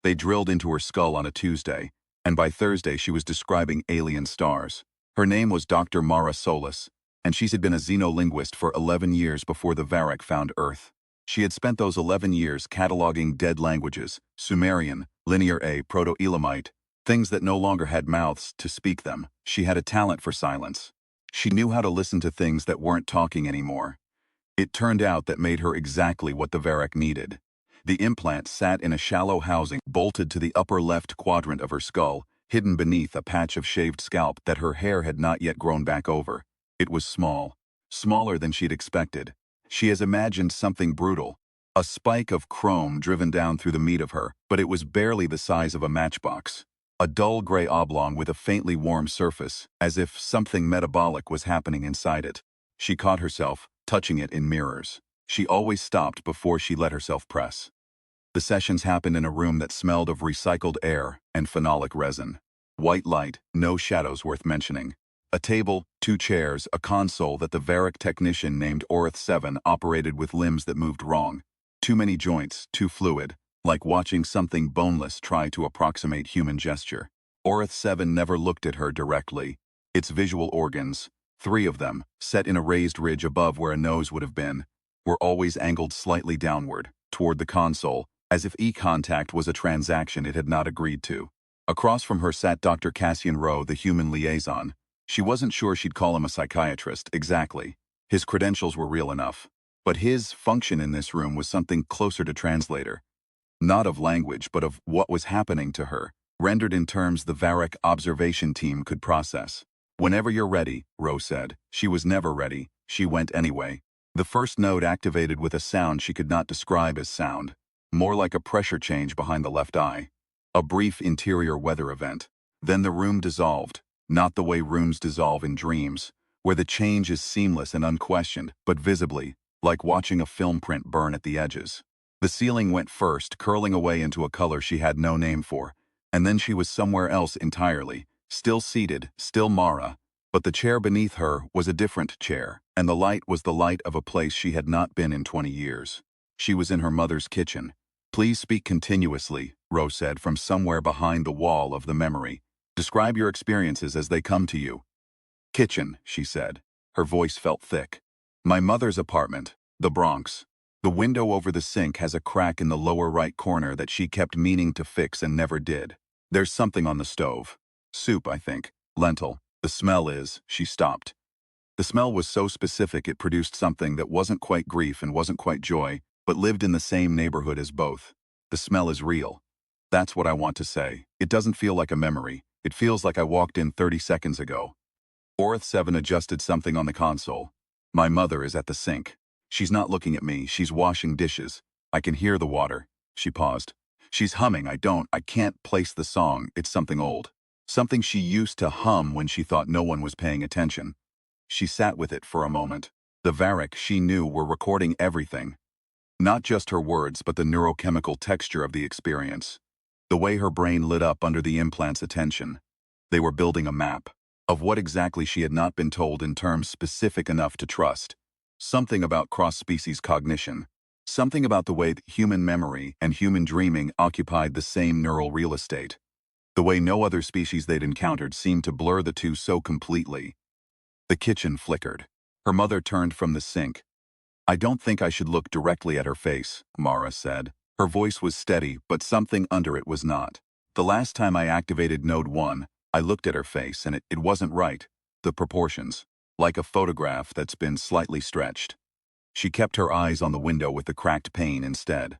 They drilled into her skull on a Tuesday, and by Thursday she was describing alien stars. Her name was Dr. Mara Solis, and she had been a xenolinguist for 11 years before the Varrock found Earth. She had spent those 11 years cataloging dead languages, Sumerian, Linear A, Proto-Elamite, things that no longer had mouths to speak them. She had a talent for silence. She knew how to listen to things that weren't talking anymore. It turned out that made her exactly what the Varrock needed. The implant sat in a shallow housing bolted to the upper left quadrant of her skull, hidden beneath a patch of shaved scalp that her hair had not yet grown back over. It was small, smaller than she'd expected. She has imagined something brutal, a spike of chrome driven down through the meat of her, but it was barely the size of a matchbox. A dull gray oblong with a faintly warm surface, as if something metabolic was happening inside it. She caught herself, touching it in mirrors. She always stopped before she let herself press. The sessions happened in a room that smelled of recycled air and phenolic resin. White light, no shadows worth mentioning. A table, 2 chairs, a console that the Varrock technician named Orcs 7 operated with limbs that moved wrong. Too many joints, too fluid, like watching something boneless try to approximate human gesture. Orcs 7 never looked at her directly. Its visual organs, 3 of them, set in a raised ridge above where a nose would have been, were always angled slightly downward, toward the console, as if e-contact was a transaction it had not agreed to. Across from her sat Dr. Cassian Rowe, the human liaison. She wasn't sure she'd call him a psychiatrist, exactly. His credentials were real enough. But his function in this room was something closer to translator. Not of language, but of what was happening to her, rendered in terms the Varrock observation team could process. "Whenever you're ready," Rowe said. She was never ready. She went anyway. The first node activated with a sound she could not describe as sound, more like a pressure change behind the left eye. A brief interior weather event. Then the room dissolved, not the way rooms dissolve in dreams, where the change is seamless and unquestioned, but visibly, like watching a film print burn at the edges. The ceiling went first, curling away into a color she had no name for, and then she was somewhere else entirely, still seated, still Mara, but the chair beneath her was a different chair, and the light was the light of a place she had not been in 20 years. She was in her mother's kitchen. "Please speak continuously," Rowe said from somewhere behind the wall of the memory. "Describe your experiences as they come to you." "Kitchen," she said. Her voice felt thick. "My mother's apartment, the Bronx. The window over the sink has a crack in the lower right corner that she kept meaning to fix and never did. There's something on the stove. Soup, I think. Lentil. The smell is..." She stopped. The smell was so specific it produced something that wasn't quite grief and wasn't quite joy, but lived in the same neighborhood as both. The smell is real. That's what I want to say. It doesn't feel like a memory. It feels like I walked in 30 seconds ago. Orth 7 adjusted something on the console. "My mother is at the sink. She's not looking at me. She's washing dishes. I can hear the water." She paused. "She's humming. I can't place the song. It's something old. Something she used to hum when she thought no one was paying attention." She sat with it for a moment. The Varrock, she knew, were recording everything. Not just her words, but the neurochemical texture of the experience. The way her brain lit up under the implant's attention. They were building a map of what exactly she had not been told in terms specific enough to trust. Something about cross-species cognition. Something about the way that human memory and human dreaming occupied the same neural real estate. The way no other species they'd encountered seemed to blur the two so completely. The kitchen flickered. Her mother turned from the sink. "I don't think I should look directly at her face," Mara said. Her voice was steady, but something under it was not. "The last time I activated Node 1, I looked at her face and it wasn't right. The proportions. Like a photograph that's been slightly stretched." She kept her eyes on the window with the cracked pane instead.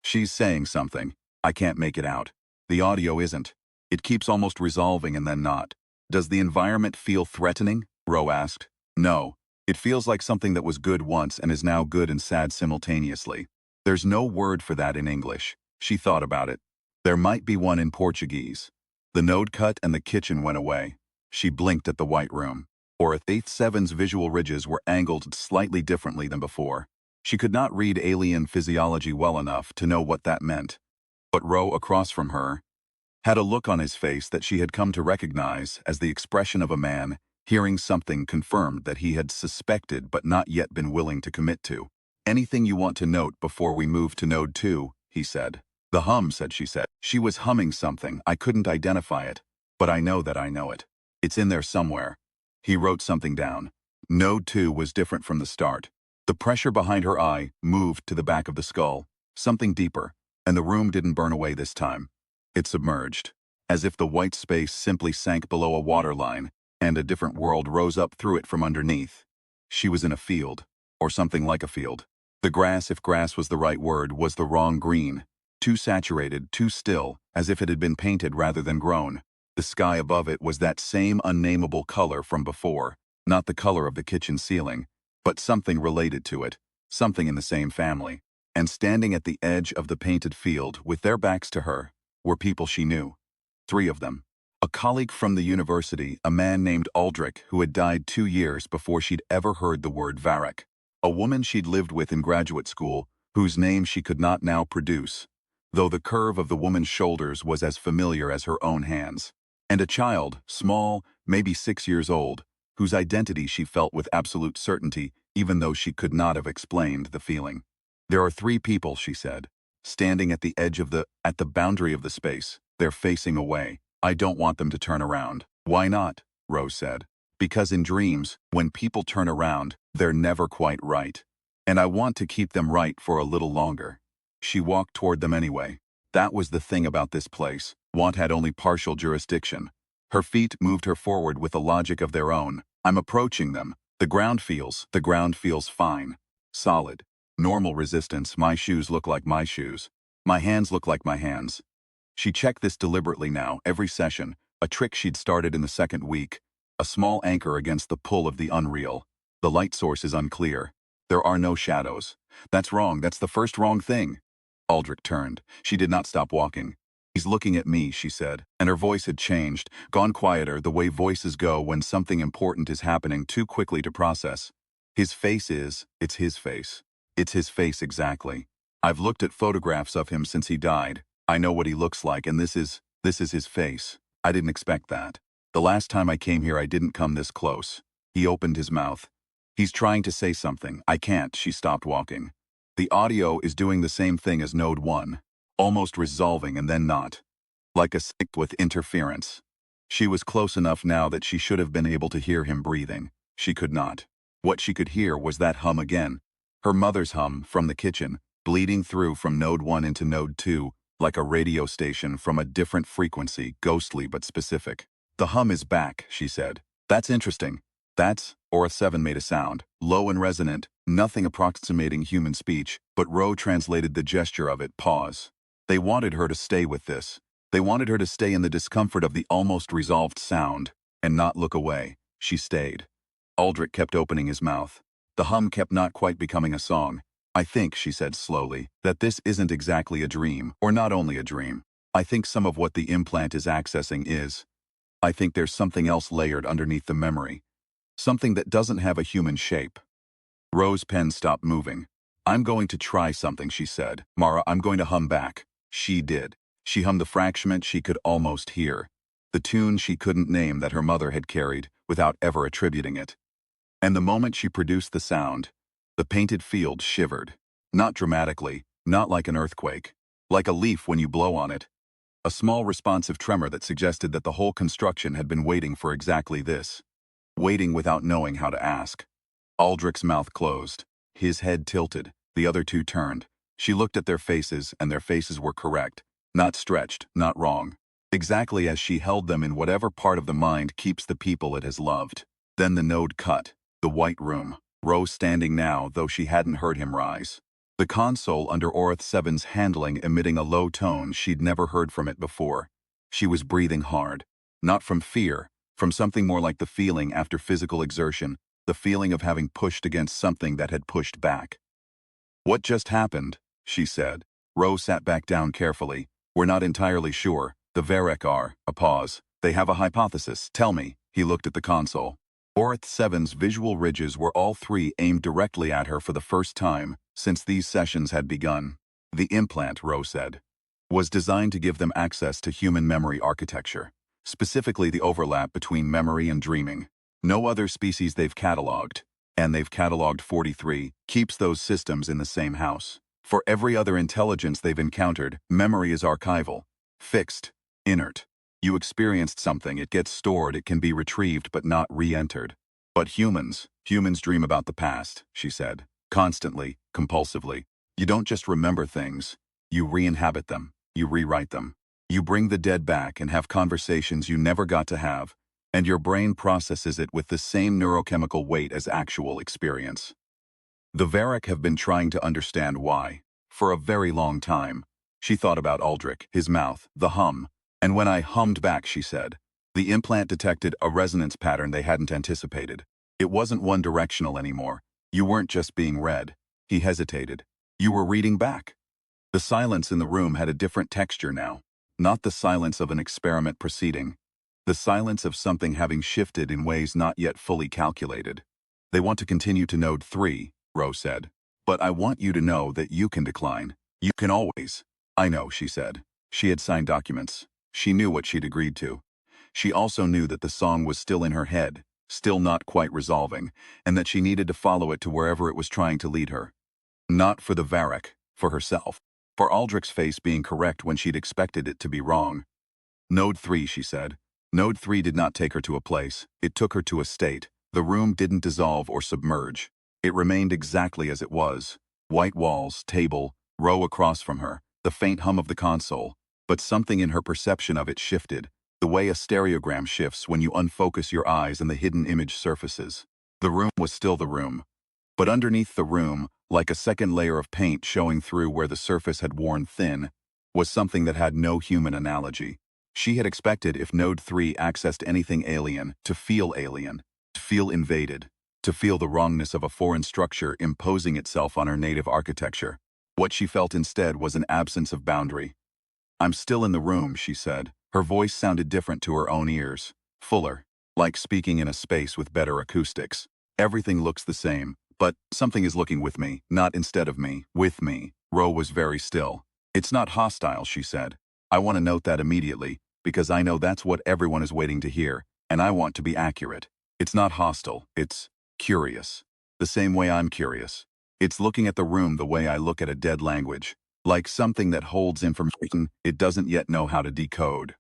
"She's saying something. I can't make it out. The audio isn't. It keeps almost resolving and then not." "Does the environment feel threatening?" Rowe asked. "No. It feels like something that was good once and is now good and sad simultaneously. There's no word for that in English." She thought about it. There might be one in Portuguese. The node cut and the kitchen went away. She blinked at the white room. Orth 7's visual ridges were angled slightly differently than before. She could not read alien physiology well enough to know what that meant. But Rowe across from her had a look on his face that she had come to recognize as the expression of a man hearing something confirmed that he had suspected but not yet been willing to commit to. "Anything you want to note before we move to Node 2, he said. "The hum," she said. She was humming something. I couldn't identify it, but I know that I know it. It's in there somewhere. He wrote something down. Node 2 was different from the start. The pressure behind her eye moved to the back of the skull, something deeper, and the room didn't burn away this time. It submerged, as if the white space simply sank below a waterline, and a different world rose up through it from underneath. She was in a field, or something like a field. The grass, if grass was the right word, was the wrong green. Too saturated, too still, as if it had been painted rather than grown. The sky above it was that same unnameable color from before, not the color of the kitchen ceiling, but something related to it, something in the same family. And standing at the edge of the painted field, with their backs to her, were people she knew. 3 of them. A colleague from the university, a man named Aldrich, who had died 2 years before she'd ever heard the word Varric. A woman she'd lived with in graduate school, whose name she could not now produce, though the curve of the woman's shoulders was as familiar as her own hands. And a child, small, maybe 6 years old, whose identity she felt with absolute certainty, even though she could not have explained the feeling. There are 3 people, she said, standing at the edge of at the boundary of the space. They're facing away. I don't want them to turn around. Why not? Rose said. Because in dreams, when people turn around, they're never quite right. And I want to keep them right for a little longer. She walked toward them anyway. That was the thing about this place. Want had only partial jurisdiction. Her feet moved her forward with a logic of their own. I'm approaching them. The ground feels fine. Solid. Normal resistance. My shoes look like my shoes. My hands look like my hands. She checked this deliberately now, every session, a trick she'd started in the 2nd week. A small anchor against the pull of the unreal. The light source is unclear. There are no shadows. That's wrong. That's the first wrong thing. Aldrich turned. She did not stop walking. He's looking at me, she said, and her voice had changed, gone quieter, the way voices go when something important is happening too quickly to process. It's his face. It's his face exactly. I've looked at photographs of him since he died. I know what he looks like, and this is his face. I didn't expect that. The last time I came here I didn't come this close. He opened his mouth. He's trying to say something. I can't. She stopped walking. The audio is doing the same thing as Node 1. Almost resolving and then not. Like a stick with interference. She was close enough now that she should have been able to hear him breathing. She could not. What she could hear was that hum again. Her mother's hum from the kitchen, bleeding through from Node 1 into Node 2, like a radio station from a different frequency, ghostly but specific. The hum is back, she said. That's interesting. That's, Orth 7 made a sound, low and resonant, nothing approximating human speech, but Ro translated the gesture of it, pause. They wanted her to stay with this. They wanted her to stay in the discomfort of the almost resolved sound, and not look away. She stayed. Aldrich kept opening his mouth. The hum kept not quite becoming a song. I think, she said slowly, that this isn't exactly a dream, or not only a dream. I think some of what the implant is accessing is. I think there's something else layered underneath the memory. Something that doesn't have a human shape. Rose's pen stopped moving. I'm going to try something, she said. Mara, I'm going to hum back. She did. She hummed the fragment she could almost hear. The tune she couldn't name that her mother had carried, without ever attributing it. And the moment she produced the sound, the painted field shivered. Not dramatically, not like an earthquake. Like a leaf when you blow on it. A small responsive tremor that suggested that the whole construction had been waiting for exactly this. Waiting without knowing how to ask. Aldrich's mouth closed. His head tilted. The other 2 turned. She looked at their faces, and their faces were correct. Not stretched, not wrong. Exactly as she held them in whatever part of the mind keeps the people it has loved. Then the node cut. The white room. Rose standing now, though she hadn't heard him rise. The console under Orth 7's handling emitting a low tone she'd never heard from it before. She was breathing hard. Not from fear, from something more like the feeling after physical exertion, the feeling of having pushed against something that had pushed back. What just happened? She said. Rose sat back down carefully. We're not entirely sure. The Varric are. A pause. They have a hypothesis. Tell me. He looked at the console. Orth 7's visual ridges were all 3 aimed directly at her for the first time since these sessions had begun. The implant, Rose said, was designed to give them access to human memory architecture, specifically the overlap between memory and dreaming. No other species they've catalogued, and they've catalogued 43, keeps those systems in the same house. For every other intelligence they've encountered, memory is archival. Fixed. Inert. You experienced something, it gets stored, it can be retrieved but not re-entered. But humans dream about the past, she said. Constantly, compulsively. You don't just remember things. You re-inhabit them. You rewrite them. You bring the dead back and have conversations you never got to have, and your brain processes it with the same neurochemical weight as actual experience. The Varric have been trying to understand why. For a very long time. She thought about Aldrich, his mouth, the hum. And when I hummed back, she said, the implant detected a resonance pattern they hadn't anticipated. It wasn't one-directional anymore. You weren't just being read. He hesitated. You were reading back. The silence in the room had a different texture now. Not the silence of an experiment proceeding. The silence of something having shifted in ways not yet fully calculated. They want to continue to Node 3, Rowe said. But I want you to know that you can decline. You can always. I know, she said. She had signed documents. She knew what she'd agreed to. She also knew that the song was still in her head, still not quite resolving, and that she needed to follow it to wherever it was trying to lead her. Not for the Varric, for herself. For Aldrich's face being correct when she'd expected it to be wrong. Node 3, she said. Node 3 did not take her to a place. It took her to a state. The room didn't dissolve or submerge. It remained exactly as it was. White walls, table, row across from her, the faint hum of the console. But something in her perception of it shifted, the way a stereogram shifts when you unfocus your eyes and the hidden image surfaces. The room was still the room. But underneath the room, like a second layer of paint showing through where the surface had worn thin, was something that had no human analogy. She had expected, if Node 3 accessed anything alien, to feel invaded, to feel the wrongness of a foreign structure imposing itself on her native architecture. What she felt instead was an absence of boundary. I'm still in the room, she said. Her voice sounded different to her own ears, fuller, like speaking in a space with better acoustics. Everything looks the same, but something is looking with me, not instead of me, with me. Rowe was very still. It's not hostile, she said. I want to note that immediately, because I know that's what everyone is waiting to hear, and I want to be accurate. It's not hostile, it's curious. The same way I'm curious. It's looking at the room the way I look at a dead language, like something that holds information it doesn't yet know how to decode.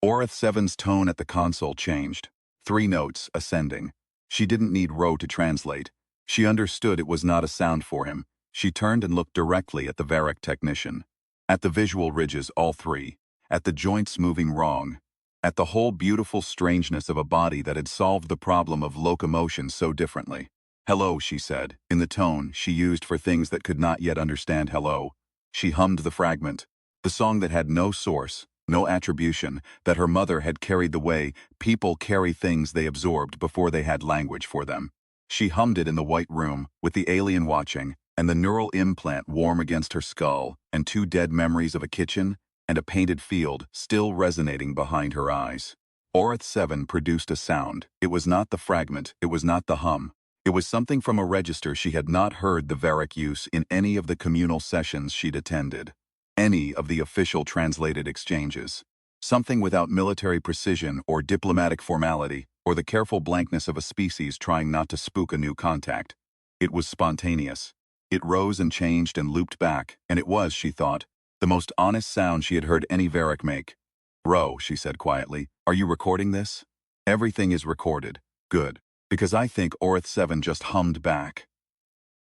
Orth 7's tone at the console changed. 3 notes, ascending. She didn't need Rowe to translate. She understood it was not a sound for him. She turned and looked directly at the Varric technician. At the visual ridges, all 3. At the joints moving wrong. At the whole beautiful strangeness of a body that had solved the problem of locomotion so differently. Hello, she said, in the tone she used for things that could not yet understand hello. She hummed the fragment. The song that had no source, no attribution, that her mother had carried the way people carry things they absorbed before they had language for them. She hummed it in the white room, with the alien watching, and the neural implant warm against her skull, and 2 dead memories of a kitchen and a painted field still resonating behind her eyes. Orth 7 produced a sound. It was not the fragment, it was not the hum. It was something from a register she had not heard the Varric use in any of the communal sessions she'd attended. Any of the official translated exchanges. Something without military precision or diplomatic formality, or the careful blankness of a species trying not to spook a new contact. It was spontaneous. It rose and changed and looped back, and it was, she thought, the most honest sound she had heard any Varric make. Rowe, she said quietly, are you recording this? Everything is recorded. Good. Because I think Orth 7 just hummed back.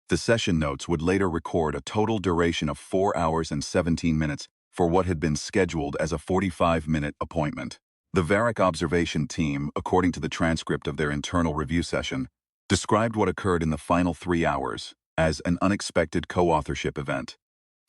The session notes would later record a total duration of 4 hours and 17 minutes for what had been scheduled as a 45-minute appointment. The Varric observation team, according to the transcript of their internal review session, described what occurred in the final 3 hours as an unexpected co-authorship event.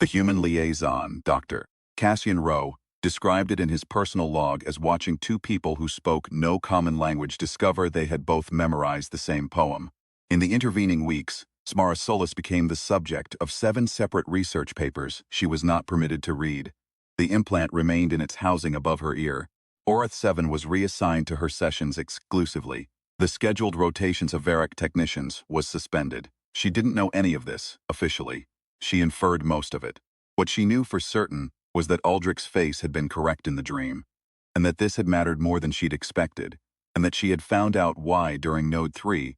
The human liaison, Dr. Cassian Rowe, described it in his personal log as watching 2 people who spoke no common language discover they had both memorized the same poem. In the intervening weeks, Mara Solis became the subject of 7 separate research papers she was not permitted to read. The implant remained in its housing above her ear. Orth 7 was reassigned to her sessions exclusively. The scheduled rotations of Varric technicians was suspended. She didn't know any of this, officially. She inferred most of it. What she knew for certain was that Aldrich's face had been correct in the dream, and that this had mattered more than she'd expected, and that she had found out why during Node 3,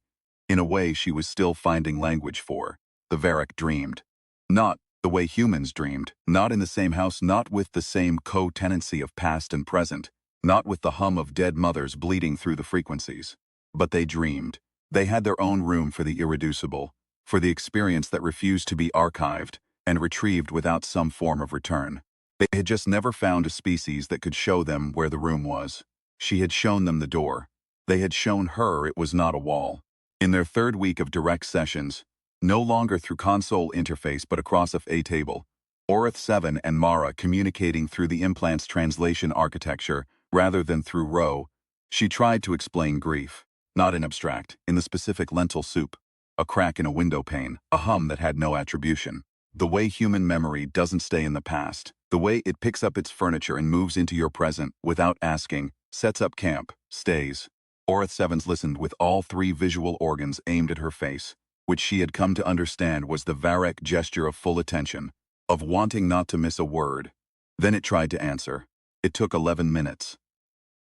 in a way she was still finding language for. The Varric dreamed. Not The way humans dreamed, not in the same house, not with the same co-tenancy of past and present, not with the hum of dead mothers bleeding through the frequencies. But they dreamed. They had their own room for the irreducible, for the experience that refused to be archived and retrieved without some form of return. They had just never found a species that could show them where the room was. She had shown them the door. They had shown her it was not a wall. In their third week of direct sessions, no longer through console interface but across a table, Orcs 7 and Mara communicating through the implant's translation architecture rather than through Ro, she tried to explain grief, not in abstract, in the specific lentil soup, a crack in a window pane, a hum that had no attribution. The way human memory doesn't stay in the past, the way it picks up its furniture and moves into your present without asking, sets up camp, stays. Orcs 7 listened with all three visual organs aimed at her face, which she had come to understand was the Varrock gesture of full attention, of wanting not to miss a word. Then it tried to answer. It took 11 minutes.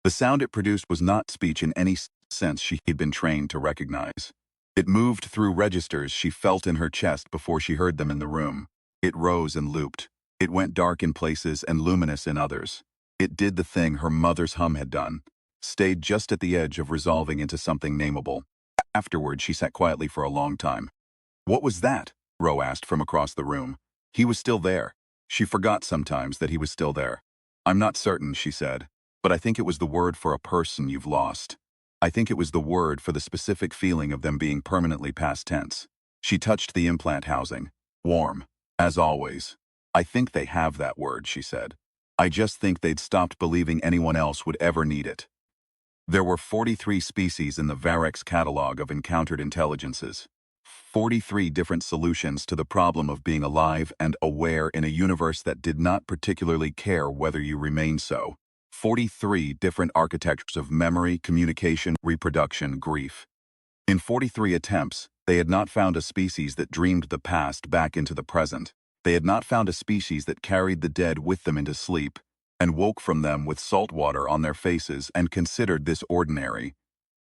The sound it produced was not speech in any sense she had been trained to recognize. It moved through registers she felt in her chest before she heard them in the room. It rose and looped. It went dark in places and luminous in others. It did the thing her mother's hum had done, stayed just at the edge of resolving into something nameable. Afterward, she sat quietly for a long time. "What was that?" Ro asked from across the room. He was still there. She forgot sometimes that he was still there. "I'm not certain," she said, "but I think it was the word for a person you've lost. I think it was the word for the specific feeling of them being permanently past tense." She touched the implant housing. "Warm, as always. I think they have that word," she said. "I just think they'd stopped believing anyone else would ever need it." There were 43 species in the Varrock's catalog of encountered intelligences. 43 different solutions to the problem of being alive and aware in a universe that did not particularly care whether you remained so. 43 different architectures of memory, communication, reproduction, grief. In 43 attempts, they had not found a species that dreamed the past back into the present. They had not found a species that carried the dead with them into sleep and woke from them with salt water on their faces and considered this ordinary.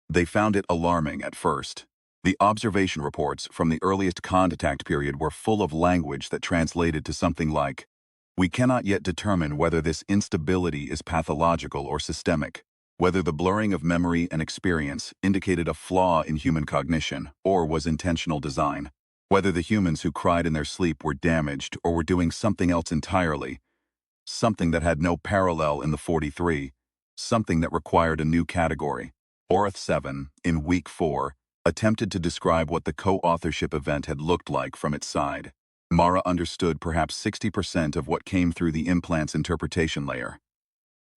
They found it alarming at first. The observation reports from the earliest contact period were full of language that translated to something like, "We cannot yet determine whether this instability is pathological or systemic, whether the blurring of memory and experience indicated a flaw in human cognition or was intentional design, whether the humans who cried in their sleep were damaged or were doing something else entirely, something that had no parallel in the 43, something that required a new category." Orcs 7, in week 4, attempted to describe what the co-authorship event had looked like from its side. Mara understood perhaps 60% of what came through the implant's interpretation layer.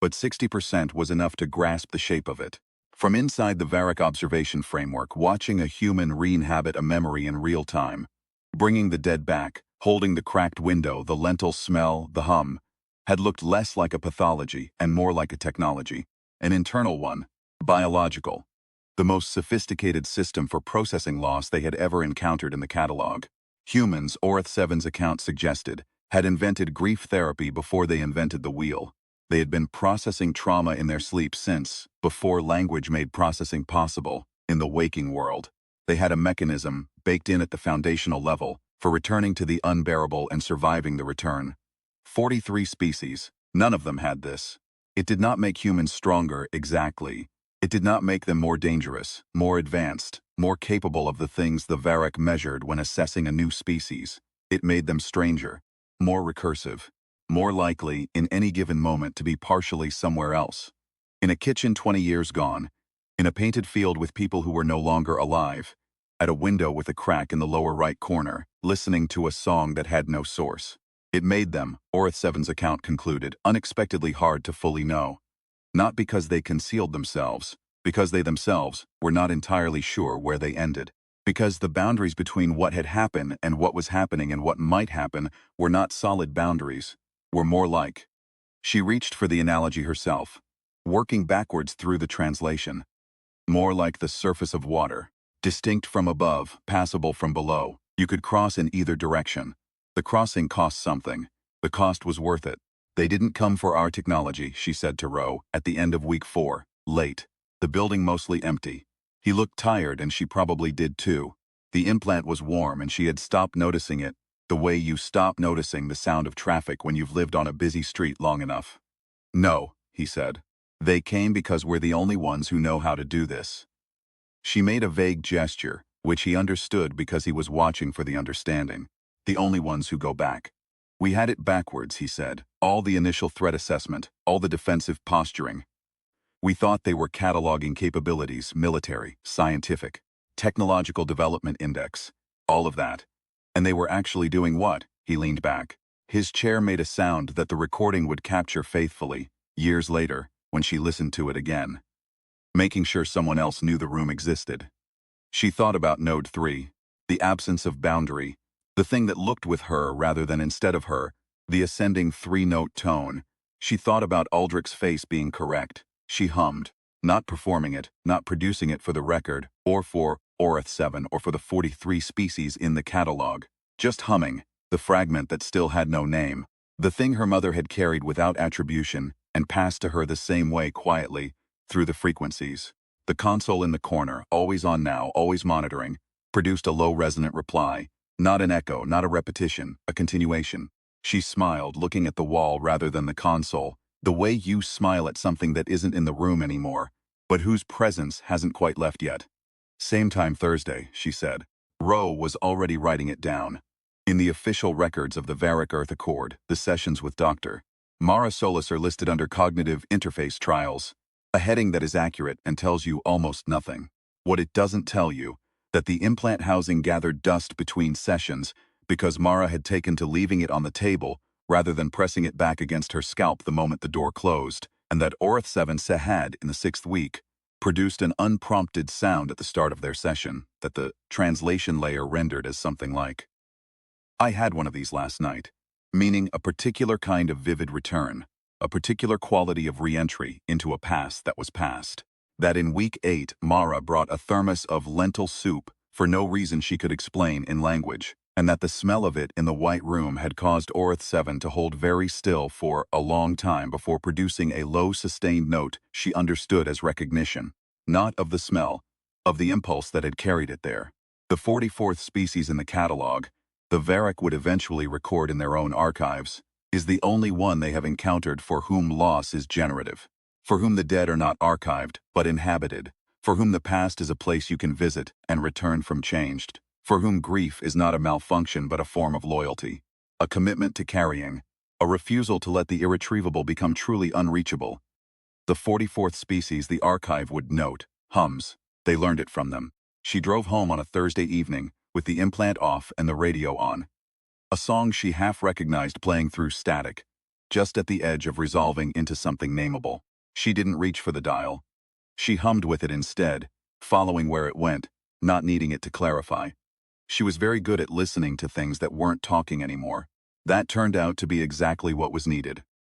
But 60% was enough to grasp the shape of it. From inside the Varrock observation framework, watching a human re-inhabit a memory in real time, bringing the dead back, holding the cracked window, the lentil smell, the hum, had looked less like a pathology and more like a technology, an internal one, biological, the most sophisticated system for processing loss they had ever encountered in the catalog. Humans, Orcs 7's account suggested, had invented grief therapy before they invented the wheel. They had been processing trauma in their sleep since, before language made processing possible, in the waking world. They had a mechanism, baked in at the foundational level, for returning to the unbearable and surviving the return. 43 species, none of them had this. It did not make humans stronger, exactly. It did not make them more dangerous, more advanced, more capable of the things the Varrock measured when assessing a new species. It made them stranger, more recursive, more likely, in any given moment, to be partially somewhere else. In a kitchen 20 years gone, in a painted field with people who were no longer alive, at a window with a crack in the lower right corner, listening to a song that had no source. It made them, Orcs 7's account concluded, unexpectedly hard to fully know. Not because they concealed themselves, because they themselves were not entirely sure where they ended. Because the boundaries between what had happened and what was happening and what might happen were not solid boundaries, were more like. She reached for the analogy herself, working backwards through the translation. More like the surface of water, distinct from above, passable from below. You could cross in either direction. The crossing cost something. The cost was worth it. "They didn't come for our technology," she said to Ro, at the end of week 4, late. The building mostly empty. He looked tired and she probably did too. The implant was warm and she had stopped noticing it, The way you stop noticing the sound of traffic when you've lived on a busy street long enough. No, he said. They came because we're the only ones who know how to do this. She made a vague gesture, which he understood because he was watching for the understanding. The only ones who go back. We had it backwards, he said. All the initial threat assessment, all the defensive posturing. We thought they were cataloging capabilities, military, scientific, technological development index, all of that. And they were actually doing what? He leaned back. His chair made a sound that the recording would capture faithfully, years later, when she listened to it again. Making sure someone else knew the room existed. She thought about Node 3, the absence of boundary, the thing that looked with her rather than instead of her, the ascending three-note tone. She thought about Aldrich's face being correct. She hummed, not performing it, not producing it for the record, or for Orcs 7 or for the 43 species in the catalog. Just humming, the fragment that still had no name. The thing her mother had carried without attribution and passed to her the same way quietly, through the frequencies. The console in the corner, always on now, always monitoring, produced a low resonant reply. Not an echo, not a repetition, a continuation. She smiled, looking at the wall rather than the console, the way you smile at something that isn't in the room anymore, but whose presence hasn't quite left yet. Same time Thursday, she said. Roe was already writing it down. In the official records of the Varick Earth Accord, the sessions with Dr. Mara Solis are listed under Cognitive Interface Trials, a heading that is accurate and tells you almost nothing. What it doesn't tell you, that the implant housing gathered dust between sessions because Mara had taken to leaving it on the table rather than pressing it back against her scalp the moment the door closed, and that Orth 7 had, in the 6th week, produced an unprompted sound at the start of their session that the translation layer rendered as something like, I had one of these last night, meaning a particular kind of vivid return, a particular quality of re-entry into a past that was past. That in week 8, Mara brought a thermos of lentil soup for no reason she could explain in language, and that the smell of it in the white room had caused Orth 7 to hold very still for a long time before producing a low sustained note she understood as recognition, not of the smell, of the impulse that had carried it there. The 44th species in the catalog, the Varick would eventually record in their own archives, is the only one they have encountered for whom loss is generative, for whom the dead are not archived, but inhabited, for whom the past is a place you can visit and return from changed, for whom grief is not a malfunction but a form of loyalty, a commitment to carrying, a refusal to let the irretrievable become truly unreachable. The 44th species the archive would note, hums. They learned it from them. She drove home on a Thursday evening, with the implant off and the radio on. A song she half recognized playing through static, just at the edge of resolving into something nameable. She didn't reach for the dial. She hummed with it instead, following where it went, not needing it to clarify. She was very good at listening to things that weren't talking anymore. That turned out to be exactly what was needed.